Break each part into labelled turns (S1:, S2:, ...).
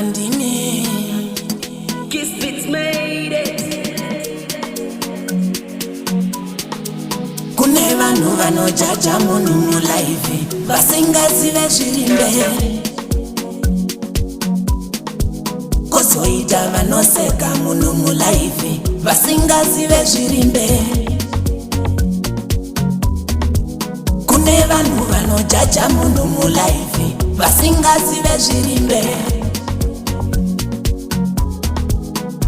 S1: Andini Kiss Beats made it. Kune vanhu vanojaja munhu mulaifi vasingazive zviri mberi, kozoita vanoseka munhu mulaifi vasingazive zviri mberi. Kune vanhu vanojaja munhu mulaifi vasingazive zviri mberi,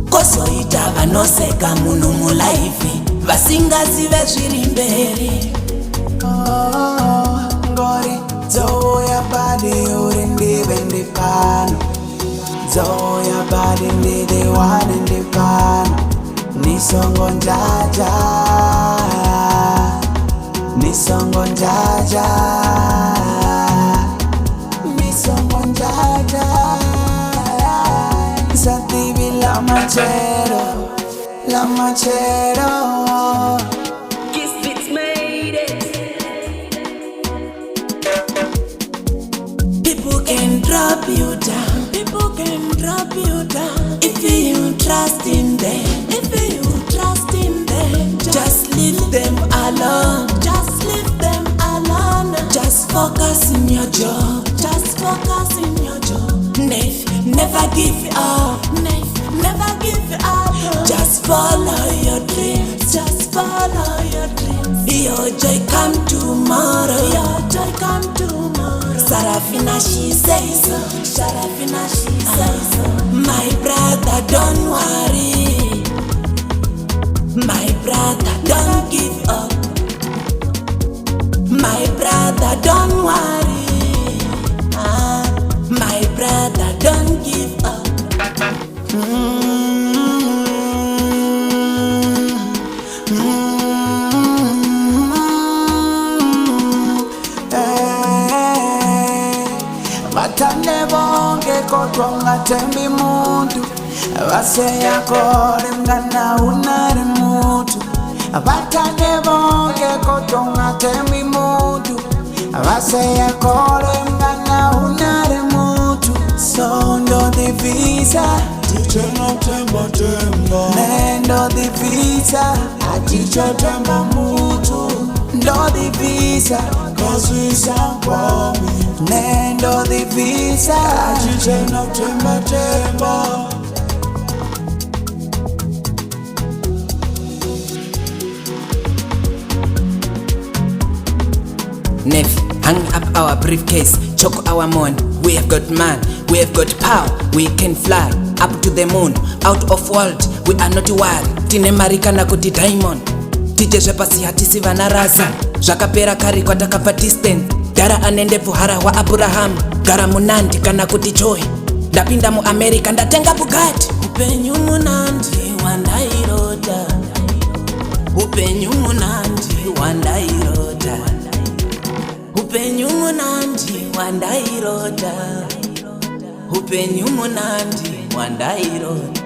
S1: kozoita vanoseka munhu mulaifi vasingazive zviri mberi.
S2: Ngori zoya badi uri ndive ndipano, zoya badi ndide wane ndipano. Nisongo njaja, nisongo njaja, nisongo njaja. Sativi la machero, la machero.
S1: Kiss Beats made it. People can drop you down, people can drop you down. If you trust in them, if you trust in them, just leave them alone, just leave them alone. Just focus in your job, just focus in your job. Never give up, never give up. Just follow your dreams, just follow your dreams. Your joy come tomorrow, your joy come tomorrow. Sarafina she says so, Sarafina she says so. My brother don't worry, my brother don't give up, my brother don't worry, my brother don't give up.
S2: Batane bonge kodwa ngathembi muntu, baseya kore mngana unare muntu. Batane bonge kodwa ngathembi muntu, baseya kore mngana unare muntu. So ndo divisa atichona temba temba, nendo divisa atichona temba muntu. Ndo divisa kozisa kwami, nendo divisa atichona temba temba.
S1: Navie, hang up our briefcase, choke our moon. We have got man, we have got power. We can fly up to the moon, out of world. We are not wild. Tine marikana kuti diamond. Tije zvepasi hatisi vana rasa. Zvakapera kare kwatakabva distance. Dara anendepo hara wa Abraham. Gara munandi kana kuti joy. Ndapinda mu America ndatenga Bugatti. Upenyu munandi wandairota, upenyu munandi wandairota, upenyu munandi wandairota, upenyu munandi wandairota.